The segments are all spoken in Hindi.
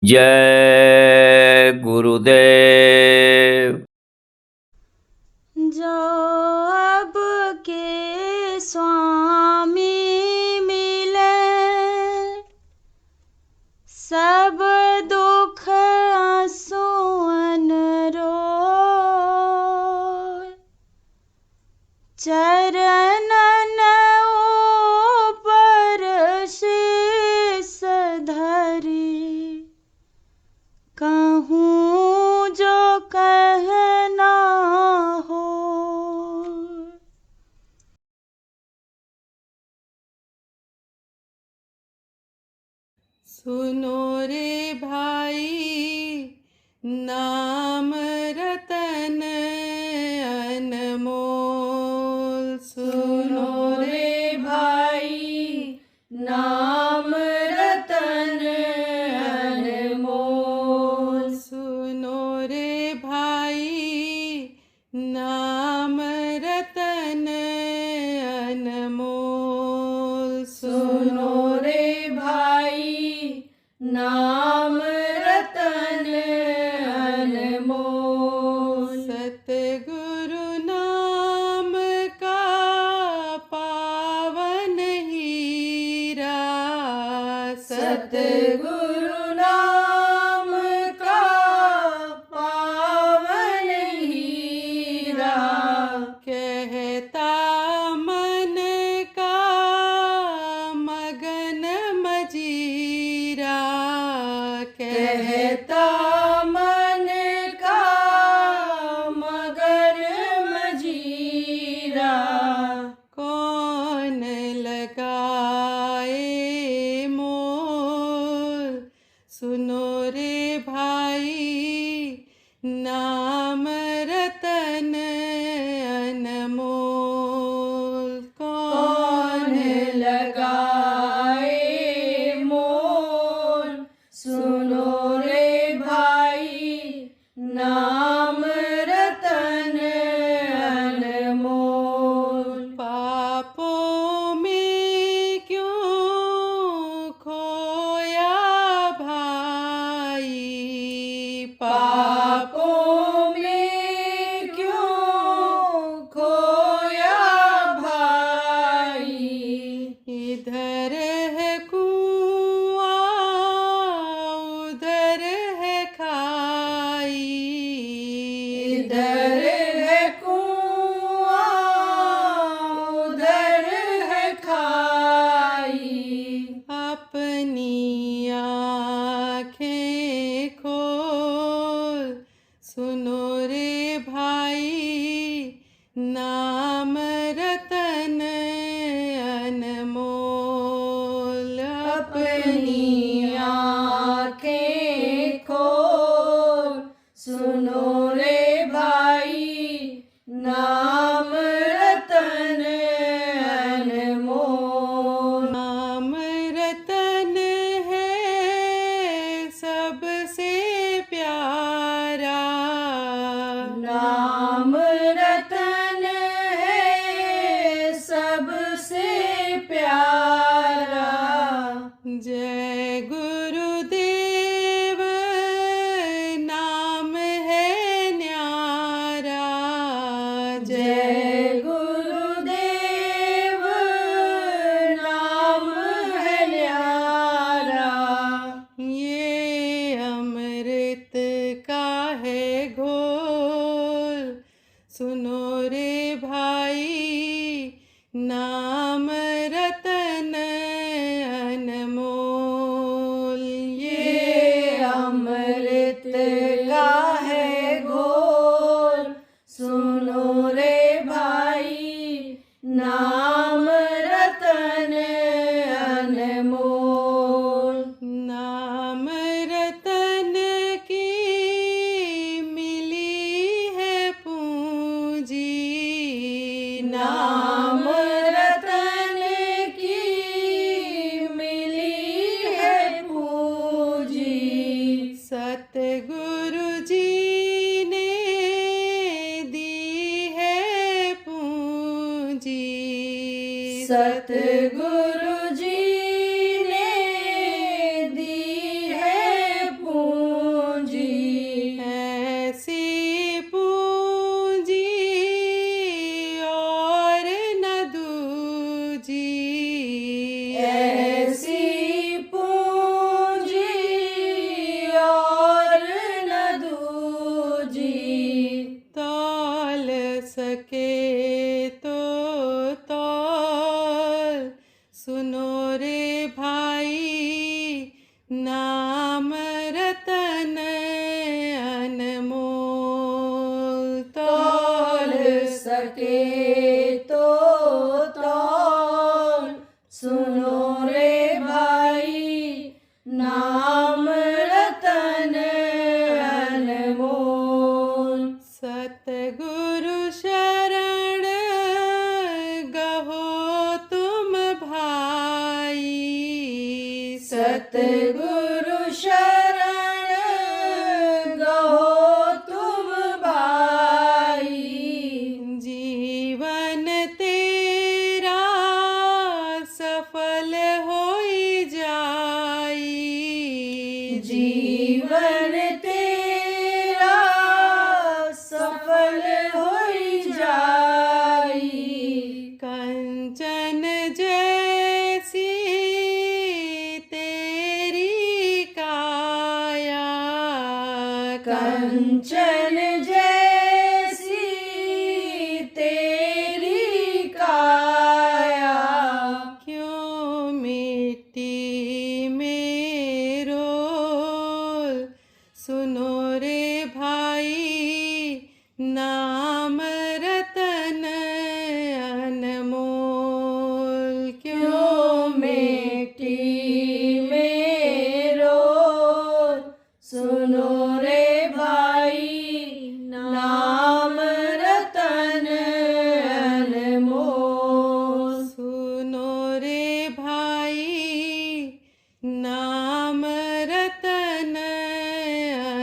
जय गुरुदेव। जो अब के स्वामी मिले, सब दुख आंसुअन रोए। चरणन ऊपर शीस धरी, कहूँ जो कहना हो। सुनो रे भाई, नाम रतन अनमोल। सुनो रे भाई, नाम रतन अनमोल। सुनो रे भाई, नाम रतन अनमोल। सुनो रे भाई, नाम रतन अनमोल। सतगुरु नाम का पावन हीरा, सतगुरु नाम का पावन हीरा। कहता मन का मगन मजीरा, कहता मन का मगर मजीरा। कौन लगाए मोल, सुनो रे भाई, नाम रतन अनमोल। कौन लगाए मोल, सुनो रे भाई, नाम रतन अनमोल। पापों में क्यों खोया भाई, पापों में क्यों खोया भाई। इधर है कुआं, उधर है खाई, इधर है कुआं, उधर है खाई। अपनी आँखें खोल, सुनो रे भाई, नाम रतन अनमोल। अपनी आँखें खोल, सुनो रे भाई, नाम रतन अनमोल। नाम रतन है सबसे प्यारा, नाम रतन है सबसे प्यारा। जय गुरुदेव नाम है न्यारा, जय गुरुदेव नाम है न्यारा। ये अमृत का है घोल, सुनो रे भाई, नाम रतन अनमोल। ये अमृत का है घोल, सुनो रे भाई, नाम रतन अनमोल। नाम रतन की मिली है पूंजी, नाम रतन सतगुरु जी ने दी है पूंजी, ऐसी पूंजी और न दूजी, ऐसी पूंजी और न दूजी। तौल सके तो तौल, सुनो रे भाई, नाम रतन अनमोल। तौल सके तो तौल, सुनो रे भाई, नाम रतन अनमोल। सतगुरु शरण गहो तुम भाई, सतगुरु शरण गहो तुम भाई। जीवन तेरा सफल होई जाई, जीवन तेरा सफल होई जाई। कंचन जैसी तेरी काया, कंचन जैसी तेरी काया। क्यों मिट्टी में रोल, सुनो रे भाई, नाम रतन अनमोल। क्यों मिट्टी में रोल, सुनो रे भाई, नाम रतन अनमोल। सुनो रे भाई, नाम रतन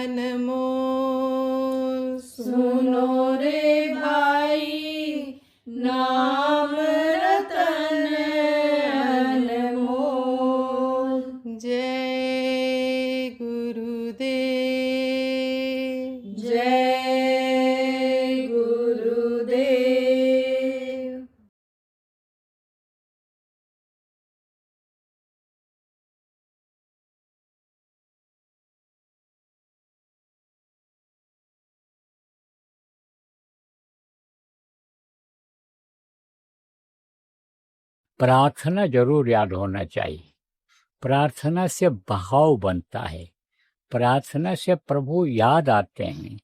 अनमोल। सुनो रे भाई, नाम रतन अनमोल। जय गुरुदेव, जय गुरुदेव। प्रार्थना जरूर याद होना चाहिए। प्रार्थना से बहाव बनता है, प्रार्थना से प्रभु याद आते हैं,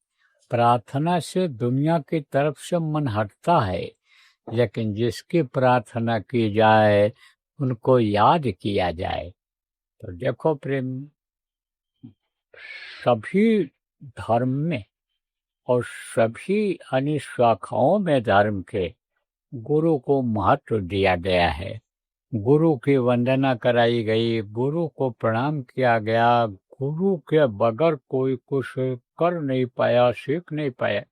प्रार्थना से दुनिया की तरफ से मन हटता है, लेकिन जिसकी प्रार्थना की जाए उनको याद किया जाए। तो देखो प्रेम, सभी धर्म में और सभी अन्य शाखाओं में धर्म के गुरु को महत्व दिया गया है। गुरु की वंदना कराई गई, गुरु को प्रणाम किया गया। गुरु के बगैर कोई कुछ कर नहीं पाया, सीख नहीं पाया।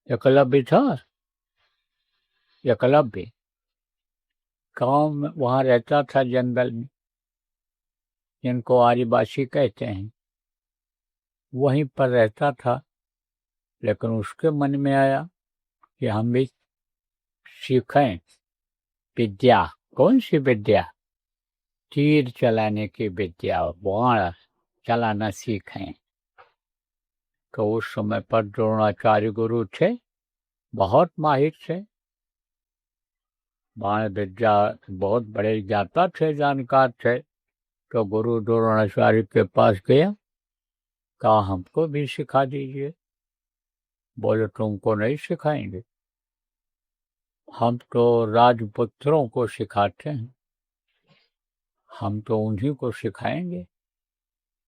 एकलव्य था, एकलव्य गाँव में वहाँ रहता था जंगल में, जिनको आदिवासी कहते हैं, वहीं पर रहता था। लेकिन उसके मन में आया कि हम भी सीखें विद्या। कौन सी विद्या? तीर चलाने की विद्या, बाण चलाना सीखें। तो उस समय पर द्रोणाचार्य गुरु थे, बहुत माहिर थे, बाण विद्या बहुत बड़े ज्ञाता थे, जानकार थे। तो गुरु द्रोणाचार्य के पास गया, कहा हमको भी सिखा दीजिए। बोले तुमको नहीं सिखाएंगे, हम तो राजपुत्रों को सिखाते हैं, हम तो उन्हीं को सिखाएंगे।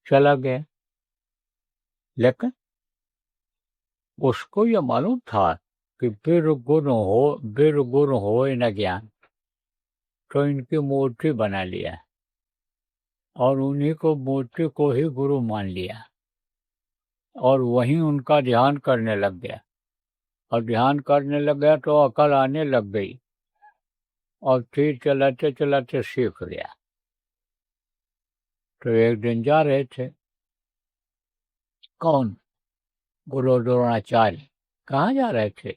चला गया। लेकिन उसको ये मालूम था कि वीर गुण हो न ज्ञान। तो इनकी मूर्ति बना लिया और उन्हीं को मूर्ति को ही गुरु मान लिया और वहीं उनका ध्यान करने लग गया। और ध्यान करने लग गया तो अकल आने लग गई। और तीर चलाते चलाते सीख लिया। तो एक दिन जा रहे थे। कौन? गुरु द्रोणाचार्य। कहाँ जा रहे थे?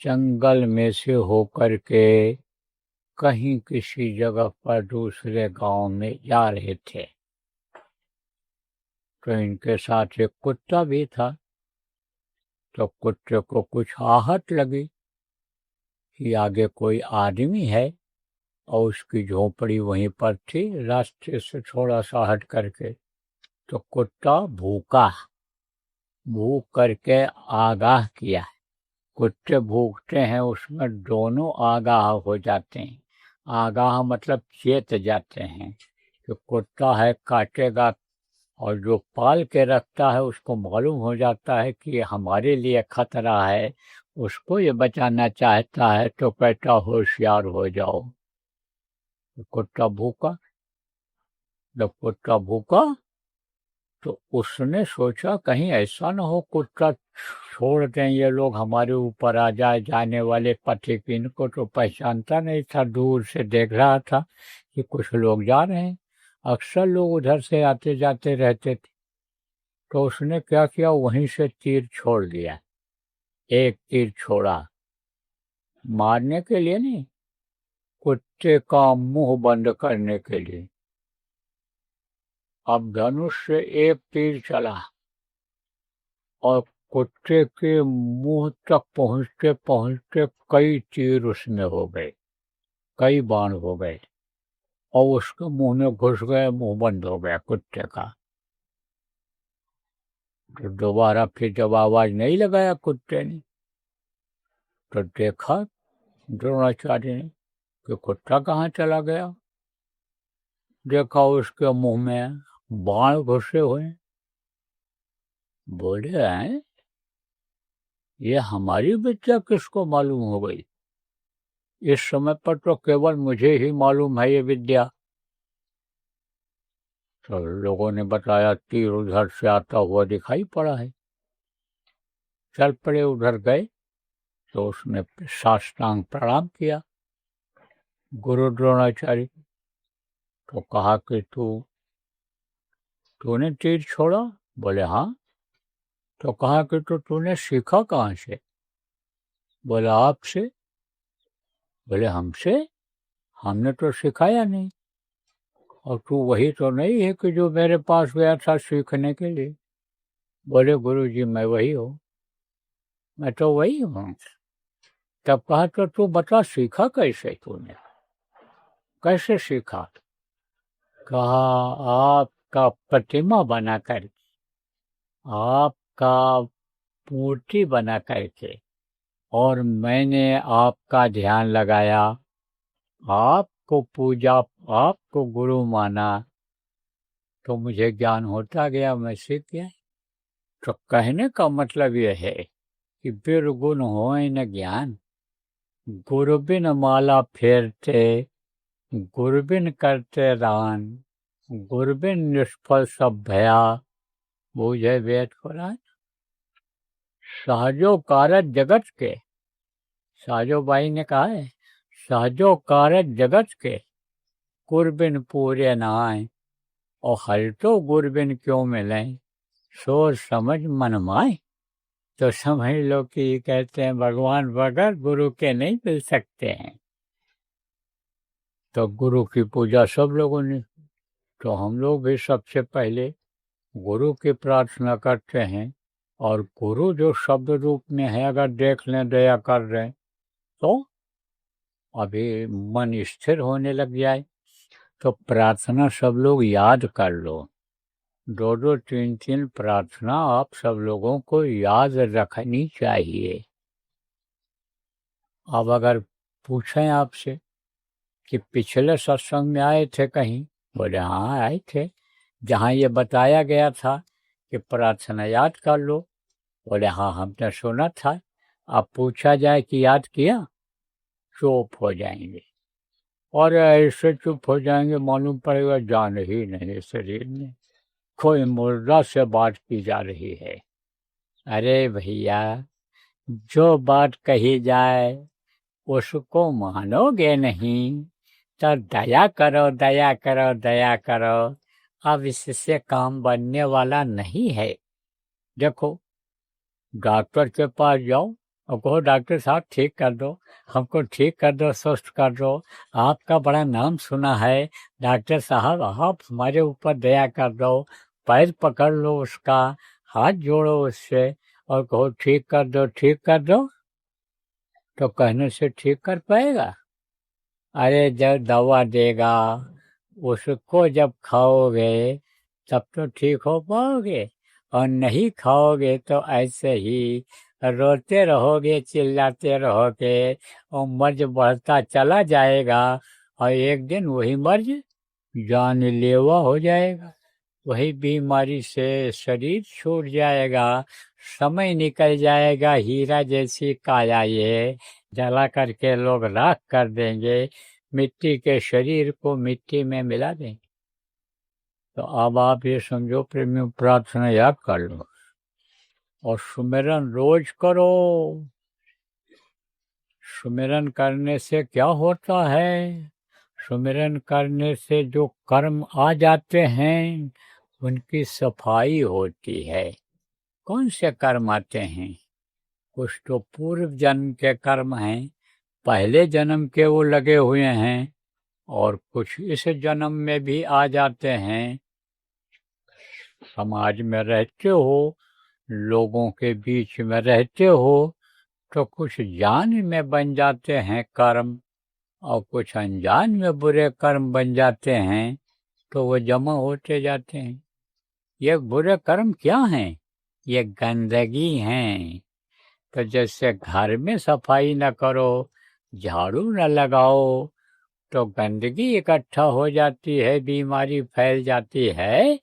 जंगल में से होकर के कहीं किसी जगह पर दूसरे गांव में जा रहे थे। तो इनके साथ एक कुत्ता भी था। तो कुत्ते को कुछ आहट लगी कि आगे कोई आदमी है, और उसकी झोपड़ी वहीं पर थी, रास्ते से थोड़ा सा हट करके। तो कुत्ता भूखा, भूख करके आगाह किया। कुत्ते भूखते हैं, उसमें दोनों आगाह हो जाते हैं। आगाह मतलब चेत जाते हैं कि कुत्ता है काटेगा, और जो पाल के रखता है उसको मालूम हो जाता है कि हमारे लिए खतरा है, उसको ये बचाना चाहता है, तो कहता होशियार हो जाओ। तो कुत्ता भूखा। जब कुत्ता भूखा तो उसने सोचा कहीं ऐसा ना हो कुत्ता छोड़ दें ये लोग, हमारे ऊपर आ जाए। जाने वाले पथिक इनको तो पहचानता नहीं था, दूर से देख रहा था कि कुछ लोग जा रहे हैं। अक्सर लोग उधर से आते जाते रहते थे। तो उसने क्या किया, वहीं से तीर छोड़ दिया। एक तीर छोड़ा, मारने के लिए नहीं, कुत्ते का मुंह बंद करने के लिए। अब धनुष से एक तीर चला और कुत्ते के मुंह तक पहुंचते पहुंचते कई तीर उसमें हो गए, कई बाण हो गए, और उसके मुंह में घुस गए, मुंह बंद हो गया कुत्ते का। तो दोबारा फिर जब आवाज नहीं लगाया कुत्ते ने, तो देखा द्रोणाचार्य ने कि कुत्ता कहाँ चला गया। देखा उसके मुंह में बाण घुसे हुए। बोले हैं ये हमारी विद्या किसको मालूम हो गई? इस समय पर तो केवल मुझे ही मालूम है ये विद्या। तो लोगों ने बताया तीर उधर से आता हुआ दिखाई पड़ा है। चल पड़े, उधर गए तो उसने साष्टांग प्रणाम किया गुरु द्रोणाचार्य। तो कहा कि तूने तीर छोड़ा? बोले हाँ। तो कहा कि तूने सीखा कहाँ से? बोला आपसे। बोले हमसे? हमने तो सिखाया नहीं। और तू वही तो नहीं है कि जो मेरे पास गया था सीखने के लिए? बोले गुरुजी मैं वही हूँ, मैं तो वही हूँ। तब कहा तो तू बता सीखा कैसे तूने, कैसे सीखा? कहा आपका प्रतिमा बना कर, आपका मूर्ति बना करके, और मैंने आपका ध्यान लगाया, आपको पूजा, आपको गुरु माना, तो मुझे ज्ञान होता गया, मैं सीख गया। तो कहने का मतलब यह है कि बिरगुण होए न ज्ञान, गुरुबिन माला फेरते, गुरुबिन करते दान, गुरुबिन निष्फल सब भया, बूझे वेद पुराण। सहजो कारज जगत के, साजो बाई ने कहा है, सहजो कारज जगत के, गुरबिन पूरे न आए, और हल तो गुरबिन क्यों मिले, सोच समझ मन माए। तो समझ लो कि ये कहते हैं भगवान बगैर गुरु के नहीं मिल सकते हैं। तो गुरु की पूजा सब लोगों ने, तो हम लोग भी सबसे पहले गुरु की प्रार्थना करते हैं। और गुरु जो शब्द रूप में है, अगर देख लें, दया कर रहे हैं, तो अभी मन स्थिर होने लग जाए। तो प्रार्थना सब लोग याद कर लो, 2-2 3-3 प्रार्थना आप सब लोगों को याद रखनी चाहिए। अब अगर पूछें आपसे कि पिछले सत्संग में आए थे कहीं? बोले हाँ आए थे, जहाँ ये बताया गया था कि प्रार्थना याद कर लो। बोले हाँ हमने सुना था। अब पूछा जाए कि याद किया, चुप हो जाएंगे, और ऐसे चुप हो जाएंगे मालूम पड़ेगा जान ही नहीं शरीर में, कोई मुर्दा से बात की जा रही है। अरे भैया, जो बात कही जाए उसको मानोगे नहीं तो दया करो, दया करो, दया करो। अब इससे काम बनने वाला नहीं है। देखो, डॉक्टर के पास जाओ और कहो डॉक्टर साहब ठीक कर दो, हमको ठीक कर दो, स्वस्थ कर दो, आपका बड़ा नाम सुना है, डॉक्टर साहब आप हमारे ऊपर दया कर दो। पैर पकड़ लो उसका, हाथ जोड़ो उससे और कहो ठीक कर दो, ठीक कर दो। तो कहने से ठीक कर पाएगा? अरे जब दवा देगा उसको जब खाओगे तब तो ठीक हो पाओगे, और नहीं खाओगे तो ऐसे ही रोते रहोगे, चिल्लाते रहोगे और मर्ज बढ़ता चला जाएगा और एक दिन वही मर्ज जानलेवा हो जाएगा। वही बीमारी से शरीर छूट जाएगा, समय निकल जाएगा। हीरा जैसी काया ये जला करके लोग राख कर देंगे, मिट्टी के शरीर को मिट्टी में मिला देंगे। तो अब आप ये समझो प्रेमियों, प्रार्थना याद कर लो और सुमिरन रोज करो। सुमिरन करने से क्या होता है? सुमिरन करने से जो कर्म आ जाते हैं उनकी सफाई होती है। कौन से कर्म आते हैं? कुछ तो पूर्व जन्म के कर्म हैं, पहले जन्म के वो लगे हुए हैं, और कुछ इस जन्म में भी आ जाते हैं। समाज में रहते हो, लोगों के बीच में रहते हो, तो कुछ जान में बन जाते हैं कर्म और कुछ अनजान में बुरे कर्म बन जाते हैं, तो वो जमा होते जाते हैं। ये बुरे कर्म क्या हैं? ये गंदगी हैं। तो जैसे घर में सफाई न करो, झाड़ू न लगाओ, तो गंदगी इकट्ठा हो जाती है, बीमारी फैल जाती है।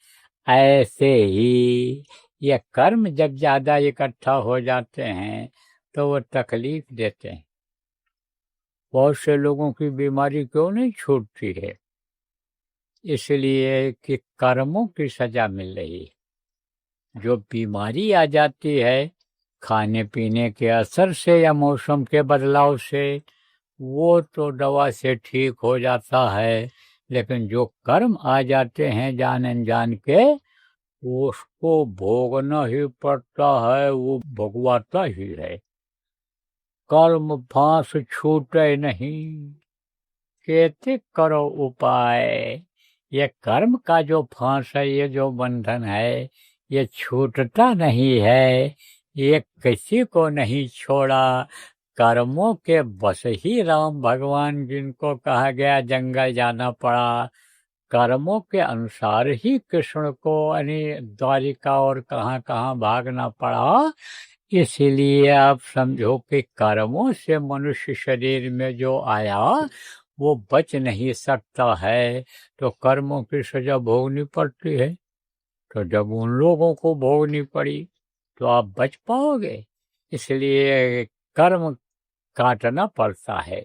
ऐसे ही ये कर्म जब ज्यादा इकट्ठा हो जाते हैं तो वो तकलीफ देते हैं। बहुत से लोगों की बीमारी क्यों नहीं छूटती है? इसलिए कि कर्मों की सजा मिल रही है। जो बीमारी आ जाती है खाने पीने के असर से या मौसम के बदलाव से, वो तो दवा से ठीक हो जाता है, लेकिन जो कर्म आ जाते हैं जान अनजान के, उसको भोगना ही पड़ता है, वो भोगवाता ही है। कर्म फांस छूटे नहीं, केते करो उपाय। ये कर्म का जो फांस है, ये जो बंधन है, ये छूटता नहीं है, ये किसी को नहीं छोड़ा। कर्मों के बस ही राम भगवान, जिनको कहा गया जंगल जाना पड़ा, कर्मों के अनुसार ही कृष्ण को द्वारिका और कहाँ कहाँ भागना पड़ा। इसीलिए आप समझो कि कर्मों से मनुष्य शरीर में जो आया वो बच नहीं सकता है, तो कर्मों की सजा भोगनी पड़ती है। तो जब उन लोगों को भोगनी पड़ी तो आप बच पाओगे? इसलिए कर्म काटना पड़ता है।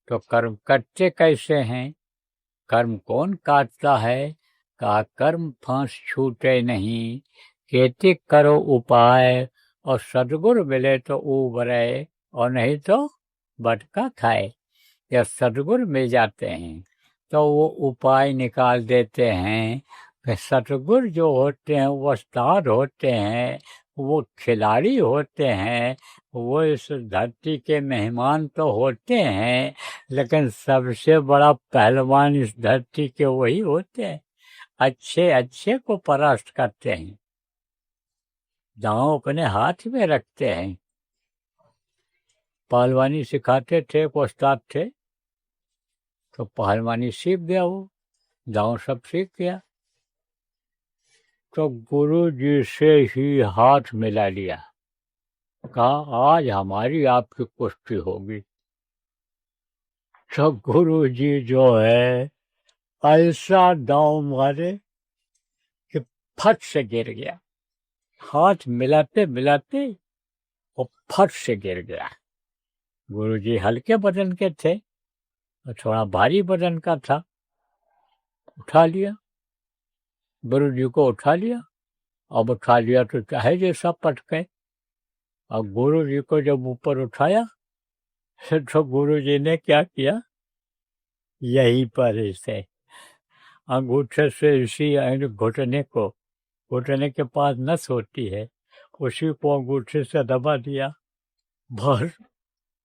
तो कर्म कटते कैसे हैं? कर्म कौन काटता है? कहा कर्म फांस छूटे नहीं, केतिक करो उपाय, और सदगुरु मिले तो उबरे और नहीं तो बटका खाए। या सदगुरु मिल जाते हैं तो वो उपाय निकाल देते हैं। फिर सतगुरु जो होते हैं वो उस्ताद होते हैं, वो खिलाड़ी होते हैं, वो इस धरती के मेहमान तो होते हैं, लेकिन सबसे बड़ा पहलवान इस धरती के वही होते हैं। अच्छे अच्छे को परास्त करते हैं, दांव अपने हाथ में रखते हैं। पहलवानी सिखाते थे, एक उस्ताद थे, तो पहलवानी सीख गया, वो दांव सब सीख गया। तो गुरु जी से ही हाथ मिला लिया, कहा आज हमारी आपकी कुश्ती होगी। तो गुरु जी जो है ऐसा दांव मारे कि फट से गिर गया, हाथ मिलाते मिलाते वो फट से गिर गया। गुरु जी हल्के बदन के थे और थोड़ा भारी बदन का था, उठा लिया, गुरु जी को उठा लिया। अब उठा लिया तो चाहे जैसा पटके, और गुरु जी को जब ऊपर उठाया तो गुरु जी ने क्या किया, यहीं पर इसे अंगूठे से इसी घुटने के पास नस होती है, उसी को अंगूठे से दबा दिया। भर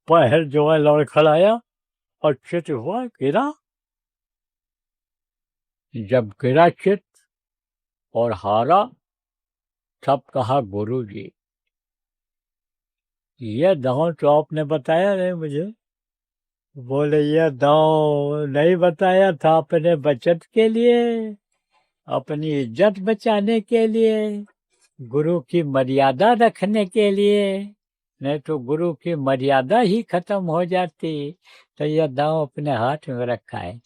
पैर जो है लड़खड़ाया और चित हुआ, गिरा। जब गिरा चित और हारा, तब कहा गुरु जी, ये दांव तो आपने बताया नहीं मुझे। बोले ये दांव नहीं बताया था अपने बचत के लिए, अपनी इज्जत बचाने के लिए, गुरु की मर्यादा रखने के लिए। नहीं तो गुरु की मर्यादा ही खत्म हो जाती। तो यह दांव अपने हाथ में रखा है,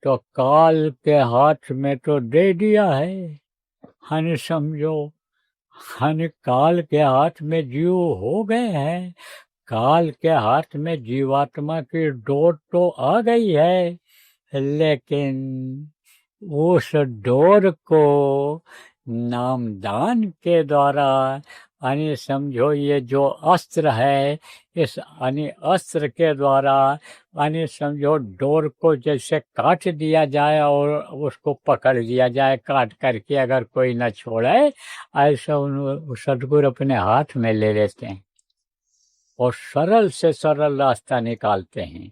तो काल के हाथ में तो दे दिया है। हन समझो, हन काल के हाथ में जीव हो गए हैं। काल के हाथ में जीवात्मा की डोर तो आ गई है, लेकिन उस डोर को नामदान के द्वारा, यानी समझो ये जो अस्त्र है, इस यानी अस्त्र के द्वारा, यानी समझो डोर को जैसे काट दिया जाए और उसको पकड़ लिया जाए काट करके, अगर कोई न छोड़े, ऐसा सदगुरु अपने हाथ में ले लेते हैं और सरल से सरल रास्ता निकालते हैं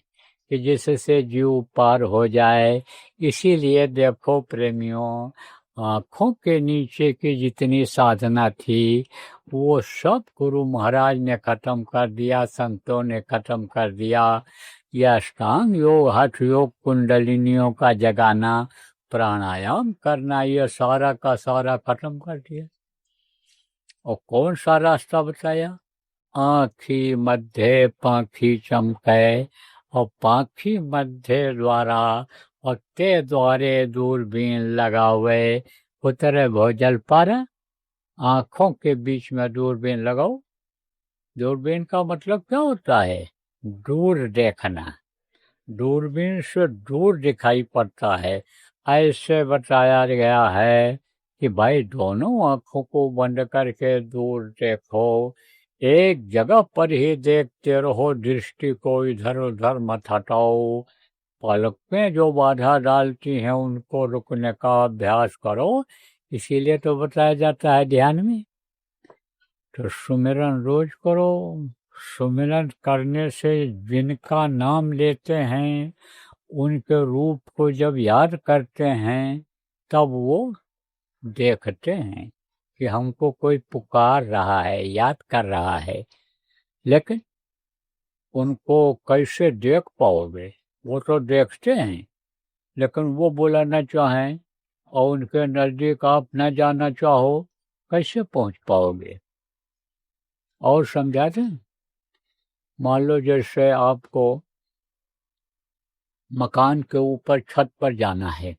कि जिससे जीव पार हो जाए। इसीलिए देखो प्रेमियों, आँखों के नीचे की जितनी साधना थी वो सब गुरु महाराज ने खत्म कर दिया, संतों ने खत्म कर दिया। यह अष्टांग योग, हठ योग, कुंडलिनियों का जगाना, प्राणायाम करना, ये सारा का सारा खत्म कर दिया। और कौन सा रास्ता बताया? आँखी मध्य पाखी चमके, और पाखी मध्य द्वारा और ते द्वारे दूरबीन लगावे, उतरे भोजल पर। आँखों के बीच में दूरबीन लगाओ। दूरबीन का मतलब क्या होता है? दूर देखना, दूरबीन से दूर दिखाई पड़ता है। ऐसे बताया गया है कि भाई दोनों आँखों को बंद करके दूर देखो, एक जगह पर ही देखते रहो, दृष्टि को इधर उधर मत हटाओ। पलकें जो बाधा डालती हैं उनको रुकने का अभ्यास करो। इसीलिए तो बताया जाता है ध्यान में। तो सुमिरन रोज करो। सुमिरन करने से जिनका नाम लेते हैं, उनके रूप को जब याद करते हैं, तब वो देखते हैं कि हमको कोई पुकार रहा है, याद कर रहा है। लेकिन उनको कैसे देख पाओगे? वो तो देखते हैं, लेकिन वो बुलाना चाहें और उनके नज़दीक आप न जाना चाहो, कैसे पहुंच पाओगे? और समझा दें, मान लो जैसे आपको मकान के ऊपर छत पर जाना है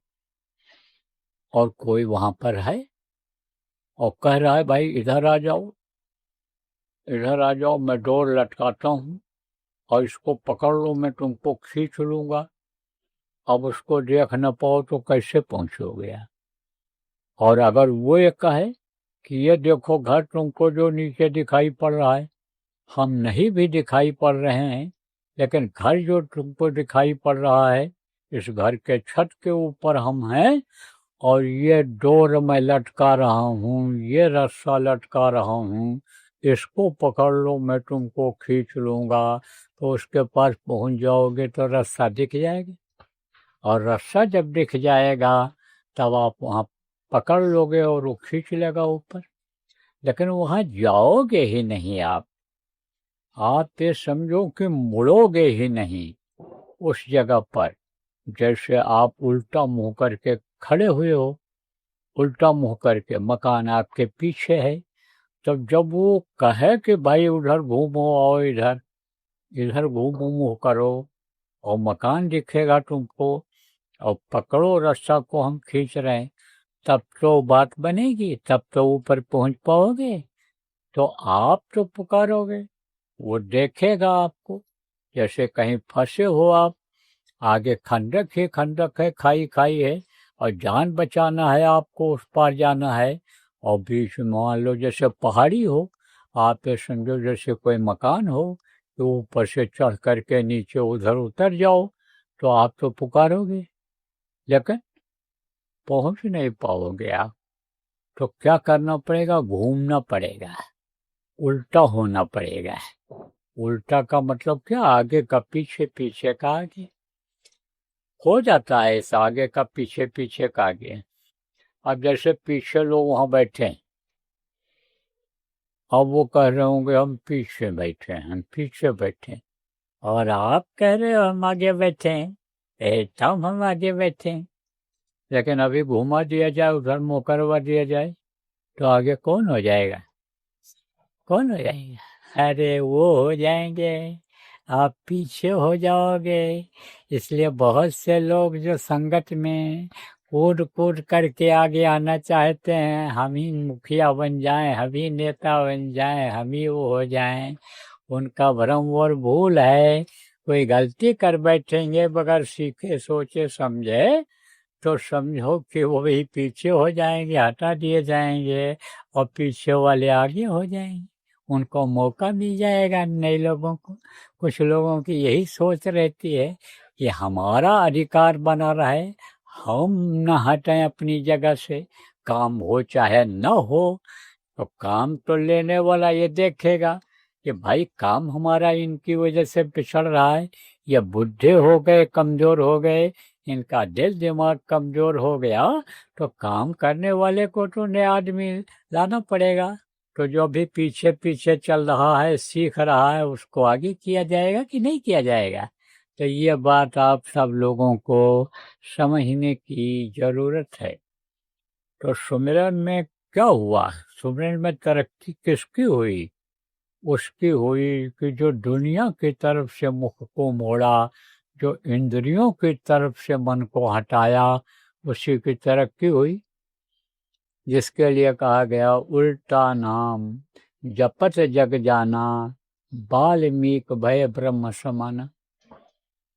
और कोई वहां पर है और कह रहा है भाई इधर आ जाओ, इधर आ जाओ, मैं डोर लटकाता हूँ और इसको पकड़ लो, मैं तुमको खींच लूंगा। अब उसको देख न पाओ तो कैसे पहुंचोगे? और अगर वो ये कहे कि ये देखो घर तुमको जो नीचे दिखाई पड़ रहा है, हम नहीं भी दिखाई पड़ रहे हैं, लेकिन घर जो तुमको दिखाई पड़ रहा है, इस घर के छत के ऊपर हम हैं और ये डोर मैं लटका रहा हूँ, ये रस्सा लटका रहा हूँ, इसको पकड़ लो, मैं तुमको खींच लूंगा। तो उसके पास पहुंच जाओगे तो रस्सा दिख जाएगा, और रस्सा जब दिख जाएगा तब आप वहाँ पकड़ लोगे और वो खींच लेगा ऊपर। लेकिन वहाँ जाओगे ही नहीं आप ये समझो कि मुड़ोगे ही नहीं उस जगह पर। जैसे आप उल्टा मुंह करके खड़े हुए हो, उल्टा मुंह करके, मकान आपके पीछे है, तब जब वो कहे कि भाई उधर घूमो और इधर इधर घूमो, मुंह करो, और मकान दिखेगा तुमको, और पकड़ो रस्सा को हम खींच रहे हैं, तब तो बात बनेगी, तब तो ऊपर पहुंच पाओगे। तो आप तो पुकारोगे, वो देखेगा आपको। जैसे कहीं फंसे हो आप, आगे खंडक ही खंडक है, खाई खाई है, और जान बचाना है आपको, उस पार जाना है, और बीच में मान लो जैसे पहाड़ी हो, आप ये समझो जैसे कोई मकान हो, तो ऊपर से चढ़ करके नीचे उधर उतर जाओ तो आप तो पुकारोगे, लेकिन पहुंच नहीं पाओगे आप। तो क्या करना पड़ेगा? घूमना पड़ेगा, उल्टा होना पड़ेगा। उल्टा का मतलब क्या? आगे का पीछे, पीछे का आगे। हो जाता है ऐसा, आगे का पीछे, पीछे का आगे। अब जैसे पीछे लोग वहां बैठे हैं, अब वो कह रहे होंगे हम पीछे बैठे हैं, हम पीछे बैठे हैं, और आप कह रहे हो हम आगे बैठे हैं, एकदम हम आगे बैठे हैं। लेकिन अभी घुमा दिया जाए, उधर मुँह करवा दिया जाए, तो आगे कौन हो जाएगा? कौन हो जाएगा? अरे वो हो जाएंगे, आप पीछे हो जाओगे। इसलिए बहुत से लोग जो संगत में कूद कूद करके आगे आना चाहते हैं, हम ही मुखिया बन जाएं, हम ही नेता बन जाएं, हम ही वो हो जाएं, उनका भ्रम और भूल है। कोई गलती कर बैठेंगे बगैर सीखे सोचे समझे, तो समझो कि वो भी पीछे हो जाएंगे, हटा दिए जाएंगे, और पीछे वाले आगे हो जाएंगे। उनको मौका मिल जाएगा। नए लोगों को, कुछ लोगों की यही सोच रहती है कि हमारा अधिकार बना रहे, हम न हटें अपनी जगह से, काम हो चाहे न हो। तो काम तो लेने वाला ये देखेगा कि भाई काम हमारा इनकी वजह से पिछड़ रहा है, ये बुढ़े हो गए, कमजोर हो गए, इनका दिल दिमाग कमजोर हो गया, तो काम करने वाले को तो नया आदमी लाना पड़ेगा। तो जो भी पीछे पीछे चल रहा है, सीख रहा है, उसको आगे किया जाएगा कि नहीं किया जाएगा? तो ये बात आप सब लोगों को समझने की जरूरत है। तो सुमिरन में क्या हुआ? सुमिरन में तरक्की किसकी हुई? उसकी हुई कि जो दुनिया की तरफ से मुख को मोड़ा, जो इंद्रियों की तरफ से मन को हटाया, उसी की तरक्की हुई। जिसके लिए कहा गया उल्टा नाम जपत जग जाना, वाल्मीकि भय ब्रह्म समाना।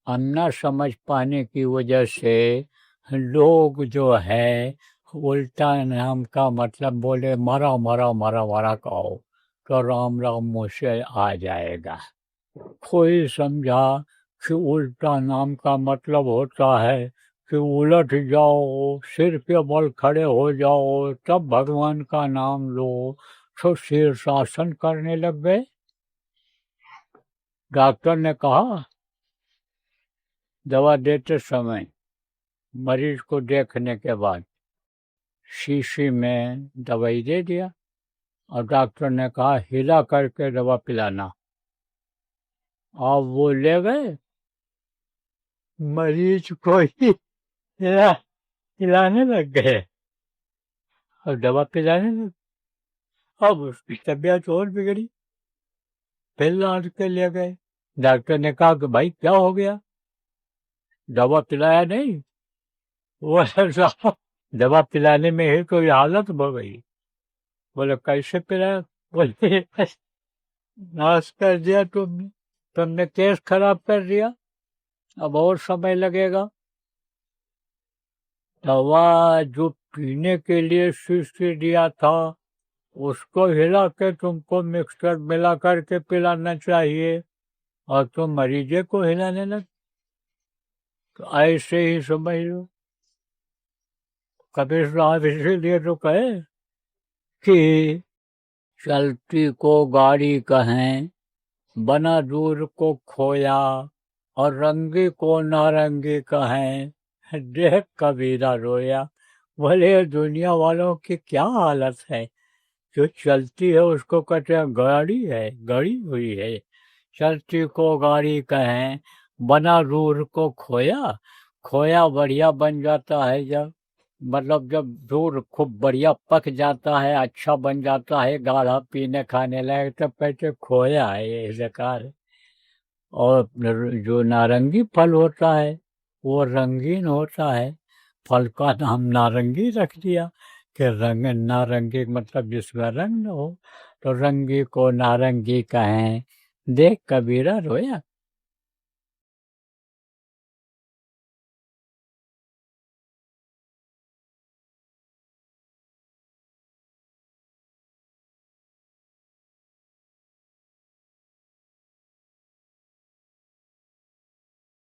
अन्ना समझ पाने की वजह से लोग जो है उल्टा नाम का मतलब बोले मरा मरा मरा मरा कहो तो राम राम मुँह से आ जाएगा। कोई समझा कि उल्टा नाम का मतलब होता है कि उलट जाओ, सिर के बल खड़े हो जाओ, तब भगवान का नाम लो, तो शीर्षासन करने लग गए। डॉक्टर ने कहा दवा देते समय मरीज को देखने के बाद शीशी में दवाई दे दिया, और डॉक्टर ने कहा हिला करके दवा पिलाना। अब वो ले गए, मरीज को ही हिलाने लग गए और दवा पिलाने लग। अब उसकी तबीयत और बिगड़ी। फिर लाद के ले गए। डॉक्टर ने कहा कि भाई क्या हो गया? दवा पिलाया नहीं? वो साहब दवा पिलाने में ही कोई हालत हो गई। बोले कैसे पिलाया? बोले नाश कर दिया तुमने, तुमने केस खराब कर दिया, अब और समय लगेगा। दवा जो पीने के लिए शीशी दिया था उसको हिला के तुमको मिक्सचर मिला करके पिलाना चाहिए, और तुम मरीजे को हिलाने लग। तो ऐसे ही समझ लो। कबीर साहब इसीलिए तो कहे कि चलती को गाड़ी कहें, बना दूर को खोया, और रंगी को नारंगी कहें, देख कबीरा रोया। बोले दुनिया वालों की क्या हालत है, जो चलती है उसको कहते हैं गाड़ी है, गड़ी हुई है। चलती को गाड़ी कहें, बना दूर को खोया। खोया बढ़िया बन जाता है जब, मतलब जब दूर खूब बढ़िया पक जाता है, अच्छा बन जाता है, गाढ़ा पीने खाने लायक, तब कहते खोया है, ये बेकार है। और जो नारंगी फल होता है वो रंगीन होता है, फल का नाम नारंगी रख दिया कि रंग नारंगी मतलब जिसमें रंग न हो। तो रंगी को नारंगी कहें, देख कबीरा रोया।